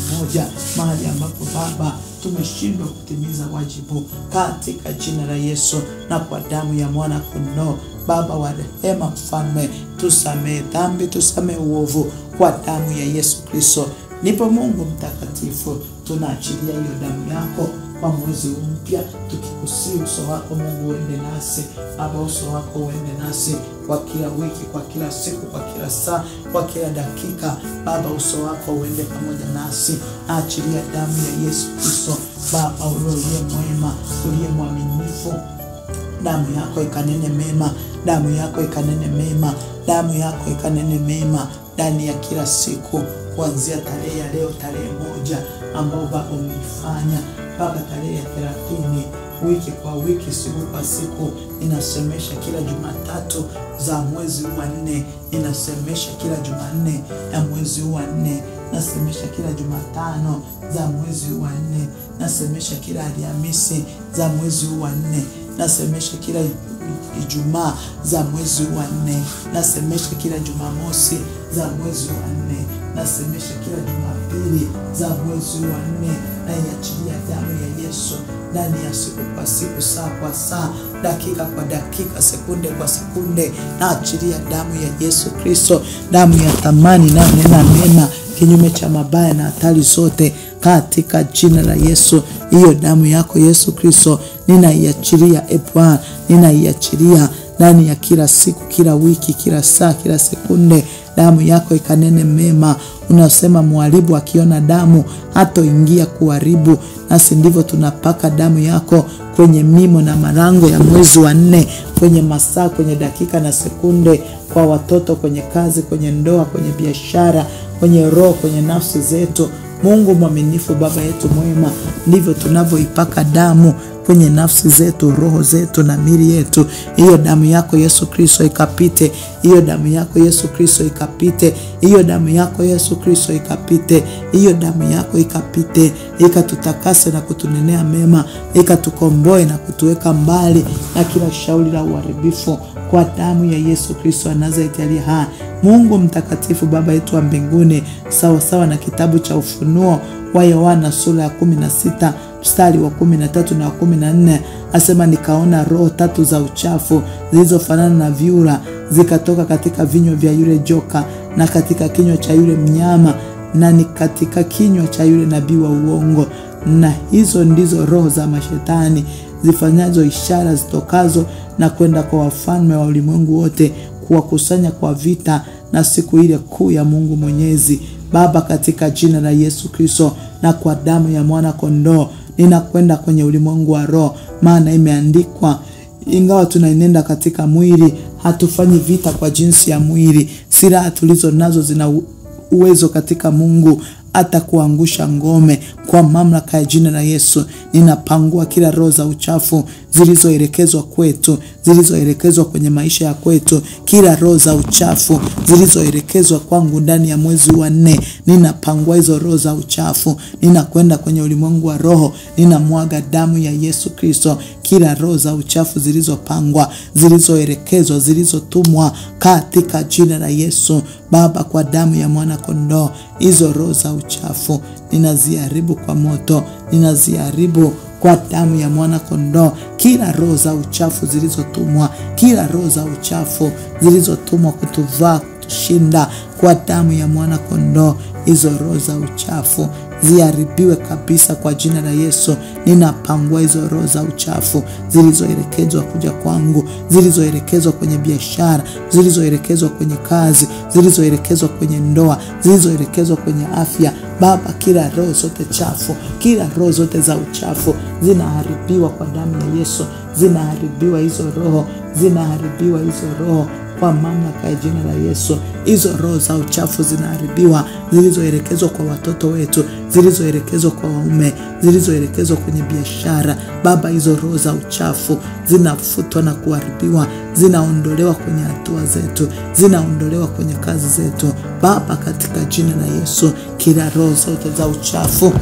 mahali ambapo Baba tumeshindwa kutimiza wajibu, katika jina la Yesu na kwa damu ya mwana kondoo. Baba wa rehema, Mfalme, tusamehe dhambi, tusamehe uovu kwa damu ya Yesu Kristo. Nipo Mungu mtakatifu, tunaachilia hiyo damu yako kwa mwezi mpya, tukikusihi uso wako Mungu uende nasi Baba, uso wako uende nasi kwa kila wiki, kwa kila siku, kwa kila saa, kwa kila dakika Baba, uso wako uende pamoja nasi. Achilia damu ya Yesu Kristo Baba, uliye mwema, uliye mwaminifu. Damu yako ikanene mema, damu yako ikanene mema, damu yako ikanene mema ndani ya kila siku, kuanzia tarehe ya leo, tarehe 1 ambao Baba umeifanya mpaka tarehe ya 30 wiki kwa wiki, siku kwa siku. Ninasemesha kila Jumatatu za mwezi wa 4, ninasemesha kila Jumanne ya mwezi wa 4, nasemesha kila Jumatano za mwezi wa 4, nasemesha kila Alhamisi za mwezi wa 4, nasemesha kila Ijumaa za mwezi wa 4, nasemesha kila Jumamosi za mwezi wa 4, nasemesha kila Jumapili za mwezi wa 4, na iachilia damu ya Yesu ndani ya siku kwa siku, saa kwa saa, dakika kwa dakika, sekunde kwa sekunde. Na achilia damu ya Yesu Kristo, damu ya thamani na nena mema kinyume cha mabaya na hatari zote katika jina la Yesu. Hiyo damu yako Yesu Kristo ninaiachilia Bwana, ninaiachilia ndani ya kila siku, kila wiki, kila saa, kila sekunde. Damu yako ikanene mema. Unasema mharibu akiona damu hatoingia kuharibu. Nasi ndivyo tunapaka damu yako kwenye mimo na malango ya mwezi wa 4, kwenye masaa, kwenye dakika na sekunde, kwa watoto, kwenye kazi, kwenye ndoa, kwenye biashara, kwenye roho, kwenye nafsi zetu. Mungu mwaminifu, Baba yetu mwema, ndivyo tunavyoipaka damu kwenye nafsi zetu, roho zetu na miili yetu. Hiyo damu yako Yesu Kristo ikapite. Hiyo damu yako Yesu Kristo ikapite. Hiyo damu yako Yesu Kristo ikapite. Hiyo damu yako ikapite, ikatutakase na kutunenea mema, ikatukomboe na kutuweka mbali na kila shauri la uharibifu, kwa damu ya Yesu Kristo wa Nazareti aliye hai. Mungu mtakatifu, Baba yetu wa mbinguni, sawa sawa na kitabu cha Ufunuo wa Yohana sura ya 16 mstari wa 13 na 14, asema nikaona roho 3 za uchafu zilizofanana na vyura zikatoka katika vinywa vya yule joka na katika kinywa cha yule mnyama na ni katika kinywa cha yule nabii wa uongo. Na hizo ndizo roho za mashetani zifanyazo ishara zitokazo na kwenda kwa wafalme wa ulimwengu wote, kuwakusanya kwa vita na siku ile kuu ya Mungu Mwenyezi. Baba, katika jina la Yesu Kristo na kwa damu ya mwana kondoo, ninakwenda kwenye ulimwengu wa roho, maana imeandikwa, ingawa tunaenenda katika mwili, hatufanyi vita kwa jinsi ya mwili. Silaha tulizo nazo zina uwezo katika Mungu hata kuangusha ngome. Kwa mamlaka ya jina la Yesu, ninapangua kila roho za uchafu zilizoelekezwa kwetu, zilizoelekezwa kwenye maisha ya kwetu, kila roho za uchafu zilizoelekezwa kwangu ndani ya mwezi wa 4, ninapangua hizo roho za uchafu. Ninakwenda kwenye ulimwengu wa roho, ninamwaga damu ya Yesu Kristo. Kila roho za uchafu zilizopangwa, zilizoelekezwa, zilizotumwa, katika jina la Yesu, Baba, kwa damu ya mwana kondoo, hizo roho za uchafu ninaziharibu kwa moto, ninaziharibu kwa damu ya mwana kondoo. Kila roho za uchafu zilizotumwa, kila roho za uchafu zilizotumwa kutuvaa, kutushinda, kwa damu ya mwana kondoo, hizo roho za uchafu ziharibiwe kabisa kwa jina la Yesu. Ninapangua hizo roho za uchafu zilizoelekezwa kuja kwangu, zilizoelekezwa kwenye biashara, zilizoelekezwa kwenye kazi, zilizoelekezwa kwenye ndoa, zilizoelekezwa kwenye afya. Baba, kila roho zote chafu, kila roho zote za uchafu zinaharibiwa kwa damu ya Yesu. Zinaharibiwa hizo roho, zinaharibiwa hizo roho kwa mamlaka ya jina la Yesu. Hizo roho za uchafu zinaharibiwa, zilizoelekezwa kwa watoto wetu, zilizoelekezwa kwa waume, zilizoelekezwa kwenye biashara. Baba, hizo roho za uchafu zinafutwa na kuharibiwa, zinaondolewa kwenye hatua zetu, zinaondolewa kwenye kazi zetu. Baba, katika jina la Yesu, kila roho zote za uchafu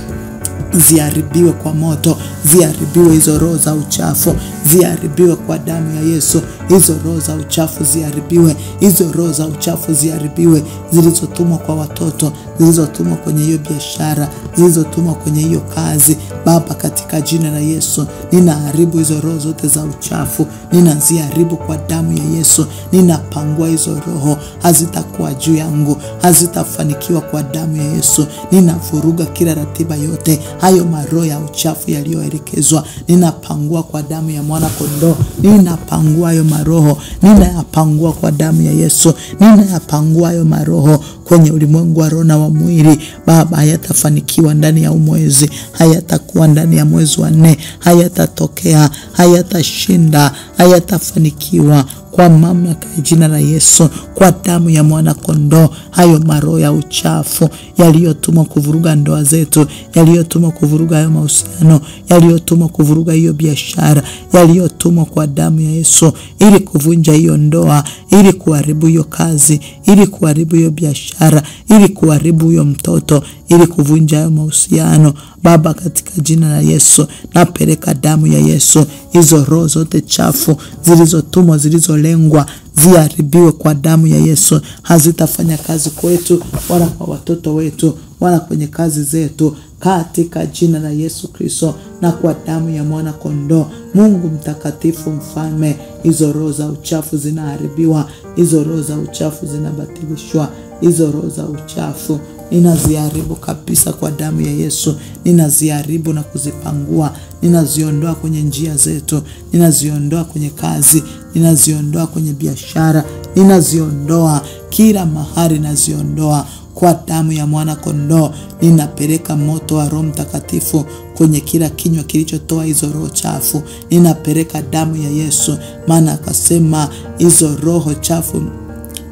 ziharibiwe kwa moto, ziharibiwe hizo roho za uchafu, ziharibiwe kwa damu ya Yesu. Hizo roho za uchafu ziharibiwe, hizo roho za uchafu ziharibiwe, zilizotumwa kwa watoto, zilizotumwa kwenye hiyo biashara, zilizotumwa kwenye hiyo kazi. Baba, katika jina la Yesu, ninaharibu hizo roho zote za uchafu, ninaziharibu kwa damu ya Yesu. Ninapangua hizo roho, hazitakuwa juu yangu, hazitafanikiwa kwa damu ya Yesu. Ninavuruga kila ratiba yote, hayo maroho ya uchafu yaliyoelekezwa, ninapangua kwa damu ya mwana kondoo. Ninapangua hayo maroho, ninayapangua kwa damu ya Yesu. Ninayapangua hayo maroho kwenye ulimwengu wa roho na wa mwili. Baba, hayatafanikiwa ndani ya mwezi, hayatakuwa ndani ya mwezi wa 4, hayatatokea, hayatashinda, hayatafanikiwa kwa mamlaka ya jina la Yesu, kwa damu ya mwana kondoo. Hayo maroho ya uchafu yaliyotumwa kuvuruga ndoa zetu, yaliyotumwa kuvuruga hayo mahusiano, yaliyotumwa kuvuruga hiyo biashara, yaliyotumwa kwa damu ya Yesu ili kuvunja hiyo ndoa, ili kuharibu hiyo kazi, ili kuharibu hiyo biashara, ili kuharibu hiyo mtoto, ili kuvunja hayo mahusiano. Baba, katika jina la Yesu napeleka damu ya Yesu. Hizo roho zote chafu zilizotumwa, zilizolengwa, ziharibiwe kwa damu ya Yesu. Hazitafanya kazi kwetu wala kwa watoto wetu wala kwenye kazi zetu, katika jina la Yesu Kristo na kwa damu ya mwana kondoo. Mungu mtakatifu, mfalme, hizo roho za uchafu zinaharibiwa, hizo roho za uchafu zinabatilishwa, hizo roho za uchafu ninaziharibu kabisa kwa damu ya Yesu. Ninaziharibu na kuzipangua, ninaziondoa kwenye njia zetu, ninaziondoa kwenye kazi, ninaziondoa kwenye biashara, ninaziondoa kila mahali, naziondoa kwa damu ya mwana kondoo. Ninapeleka moto wa Roho Mtakatifu kwenye kila kinywa kilichotoa hizo roho chafu. Ninapeleka damu ya Yesu, maana akasema hizo roho chafu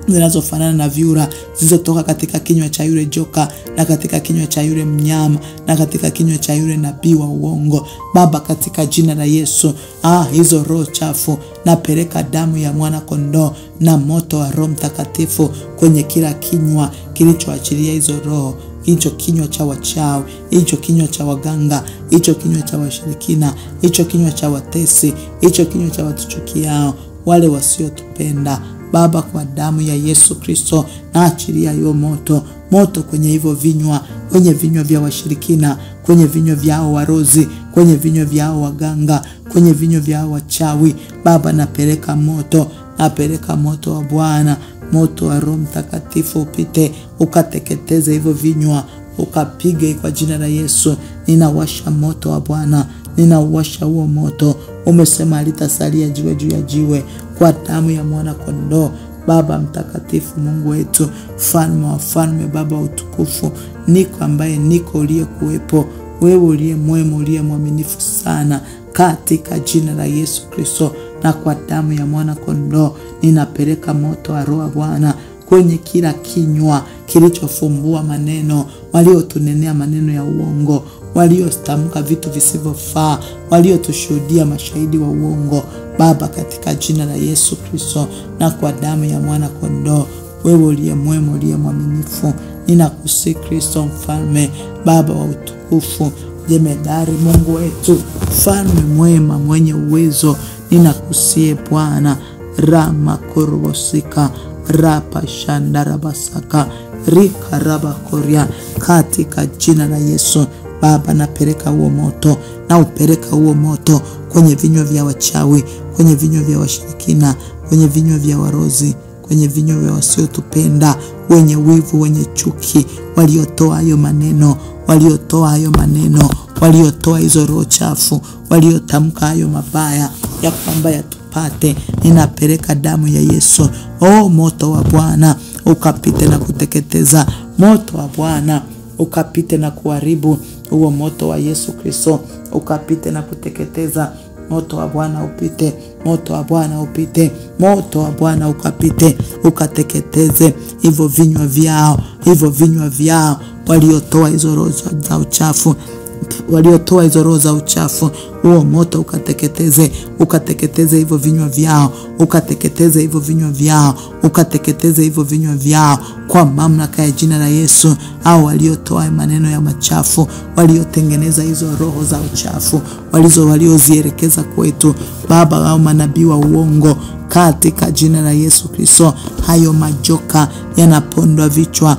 zinazofanana na vyura zilizotoka katika kinywa cha yule joka na katika kinywa cha yule mnyama na katika kinywa cha yule nabii wa uongo. Baba, katika jina la Yesu, hizo roho chafu napeleka damu ya mwana kondoo na moto wa Roho Mtakatifu kwenye kila kinywa kilichoachilia hizo roho. Hicho kinywa cha wachawi, hicho kinywa cha waganga, hicho kinywa cha washirikina, hicho kinywa cha watesi, hicho kinywa cha watuchukiao, wale wasiotupenda. Baba, kwa damu ya Yesu Kristo naachilia hiyo moto kwenye hivyo vinywa, kwenye vinywa vya washirikina, kwenye vinywa vyao warozi, kwenye vinywa vyao waganga, kwenye vinywa vyao wachawi. Baba, napeleka moto wa Bwana, moto wa Roho Mtakatifu upite ukateketeze hivyo vinywa, ukapige kwa jina la Yesu. Ninawasha moto wa Bwana, ninawasha huo moto. Umesema alitasalia jiwe juu ya jiwe kwa damu ya mwana kondoo. Baba mtakatifu, Mungu wetu, mfalme wa falme, Baba utukufu, niko ambaye niko, uliye kuwepo, wewe uliye mwema, uliye mwaminifu sana, katika jina la Yesu Kristo na kwa damu ya mwana kondoo, ninapeleka moto wa Roho Bwana kwenye kila kinywa kilichofumbua maneno, waliotunenea maneno ya uongo, waliostamka vitu visivyofaa, waliotushuhudia mashahidi wa uongo. Baba, katika jina la Yesu Kristo na kwa damu ya mwana kondoo, wewe uliye mwema, uliye mwaminifu, ninakusihi Kristo mfalme, Baba wa utukufu, jemedari, Mungu wetu, mfalme mwema, mwenye uwezo, ninakusihi Bwana, rama korobosika, rapa shandarabasaka, rika raba koria, katika jina la Yesu. Baba, napeleka huo moto, na upeleka huo moto kwenye vinywa vya wachawi, kwenye vinywa vya washirikina, kwenye vinywa vya warozi, kwenye vinywa vya wasiotupenda, wenye wivu, wenye chuki, waliotoa hayo maneno, waliotoa hizo roho chafu, waliotamka hayo mabaya ya kwamba yatupate. Ninapeleka damu ya Yesu. Moto wa Bwana ukapite na kuteketeza, moto wa Bwana ukapite na kuharibu. Huo moto wa Yesu Kristo ukapite na kuteketeza. Moto wa Bwana upite, moto wa Bwana upite, moto wa Bwana ukapite ukateketeze hivyo vinywa vyao, waliotoa hizo roho za uchafu, huo moto ukateketeze hivyo vinywa vyao, ukateketeze hivyo vinywa vyao kwa mamlaka ya jina la Yesu. Au waliotoa maneno ya machafu, waliotengeneza hizo roho za uchafu, waliozielekeza kwetu Baba, au manabii wa uongo, katika jina la Yesu Kristo, hayo majoka yanapondwa vichwa,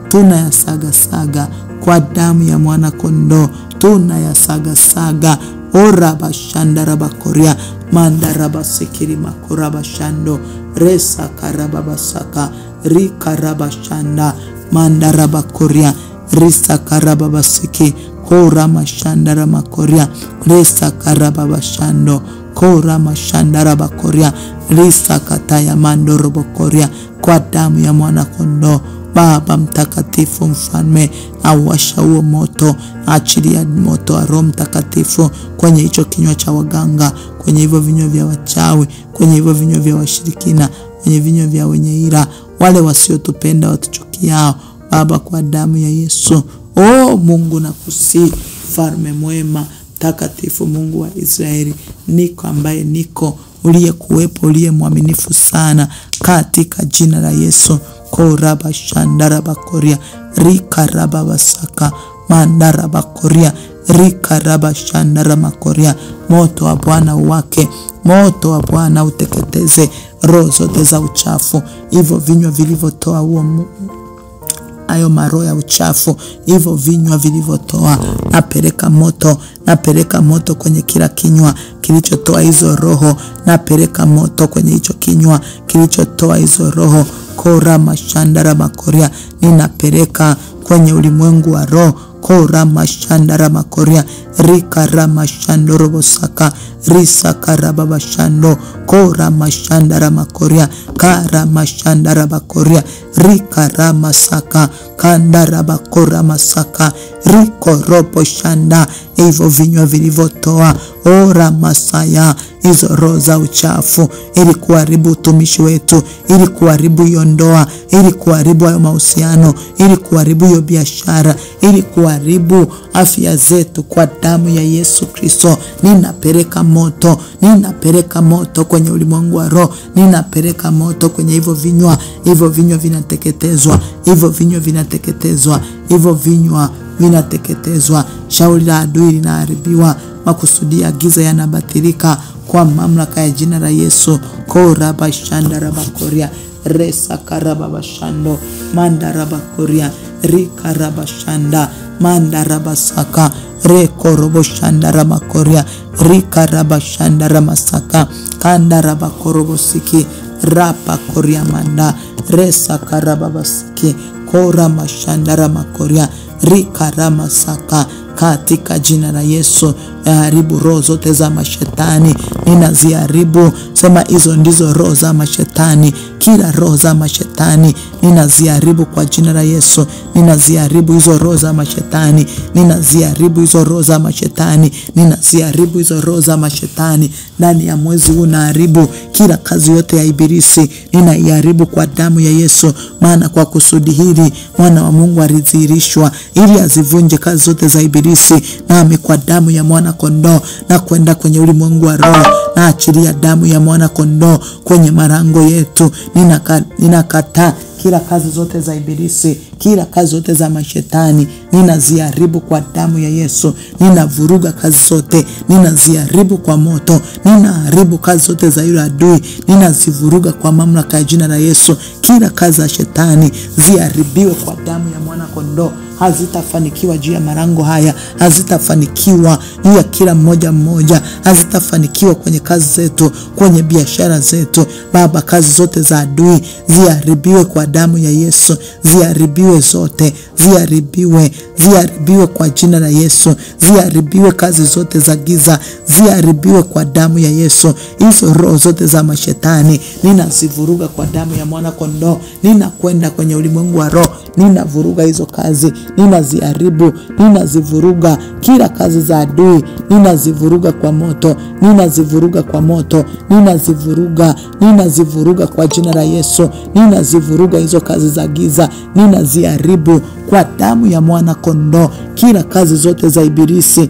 tunayasaga kwa damu ya mwana kondoo, tunayasaga. Oraba shandaraba koria, mandaraba sikiri makoraba shando, resa karaba basaka, rikaraba shanda, mandaraba koria, risa karaba basiki, korama shandara makoria, resa karaba bashando, korama shandara bakoria, risa kataya mandorobo koria, kwa damu ya mwana kondoo. Baba mtakatifu mfalme, awasha huo moto, achilia moto wa Roho Mtakatifu kwenye hicho kinywa cha waganga, kwenye hivyo vinywa vya wachawi, kwenye hivyo vinywa vya washirikina, kwenye vinywa vya wenye ira, wale wasiotupenda, watuchukiao. Baba, kwa damu ya Yesu, Mungu nakusihi, mfalme mwema, mtakatifu, Mungu wa Israeli, niko ambaye niko, uliye kuwepo, uliye mwaminifu sana, katika jina la Yesu. Koraba shandaraba koria, rika raba basaka, mandaraba koria, rika raba shandarama koria. Moto wa Bwana uwake, moto wa Bwana uteketeze roho zote za uchafu, hivyo vinywa vilivyotoa huo ayo maroho ya uchafu, hivyo vinywa vilivyotoa, napeleka moto kwenye kila kinywa kilichotoa hizo roho, napeleka moto kwenye hicho kinywa kilichotoa hizo roho. Kora mashandara makoria, ninapeleka kwenye ulimwengu wa roho. Kora mashandara makoria, rika rama shandoro bosaka, risa karaba bashando, kora mashandara makoria, kara mashandara makoria, rika rama saka, kandara bakora masaka, riko robo shanda. Hivyo vinywa vilivyotoa ora masaya hizo roho za uchafu, ili kuharibu utumishi wetu, ili kuharibu hiyo ndoa, ili kuharibu hayo mahusiano, ili kuharibu hiyo biashara, ili kuharibu afya zetu, kwa damu ya Yesu Kristo, ninapeleka moto kwenye ulimwengu wa roho, ninapeleka moto kwenye hivyo vinywa. Hivyo vinywa vinateketezwa, hivyo vinywa vinateketezwa, hivyo vinywa vinateketezwa. Shauri la adui linaharibiwa, makusudi ya giza yanabatilika kwa mamlaka ya jina la Yesu. Koraba shandaraba koria, resa karaba bashando, mandaraba koria, rikaraba shanda, mandaraba saka, rekorobo shandarama koria, rikaraba shandarama saka, kandaraba korobo siki, rapa koria manda, resa karaba basiki, kora mashandarama koria, rikarama saka. Katika jina la Yesu, haribu roho zote za mashetani, ninaziharibu. Sema, hizo ndizo roho za mashetani. Kila roho za mashetani ninaziharibu kwa jina la Yesu. Ninaziharibu hizo roho za mashetani, ninaziharibu hizo roho za mashetani, ninaziharibu hizo roho za mashetani. Ndani ya mwezi huu naharibu kila kazi yote ya ibilisi, ninaiharibu kwa damu ya Yesu. Maana kwa kusudi hili mwana wa Mungu alidhihirishwa, ili azivunje kazi zote za ibilisi. Nami kwa damu ya mwana kondoo na kwenda kwenye ulimwengu wa roho, na achilia damu ya mwana kondoo kwenye marango yetu. Ninakataa kila kazi zote za ibilisi, kila kazi zote za mashetani, ninaziharibu kwa damu ya Yesu. Ninavuruga kazi zote, ninaziharibu kwa moto. Ninaharibu kazi zote za yule adui, ninazivuruga kwa mamlaka ya jina la Yesu. Kila kazi za shetani ziharibiwe kwa damu ya mwana kondoo. Hazitafanikiwa juu ya marango haya, hazitafanikiwa juu ya kila mmoja, hazitafanikiwa kwenye kazi zetu, kwenye biashara zetu. Baba, kazi zote za adui ziharibiwe kwa damu ya Yesu. Ziharibiwe zote, ziharibiwe kwa jina la Yesu. Ziharibiwe kazi zote za giza, ziharibiwe kwa damu ya Yesu. Hizo roho zote za mashetani ninazivuruga kwa damu ya mwana kondoo. Ninakwenda kwenye ulimwengu wa roho, ninavuruga hizo kazi, ninaziharibu, ninazivuruga. Kila kazi za adui ninazivuruga kwa moto, ninazivuruga kwa moto, ninazivuruga kwa jina la Yesu. Ninazivuruga hizo kazi za giza, ninaziharibu kwa damu ya mwana kondoo. Kila kazi zote za ibilisi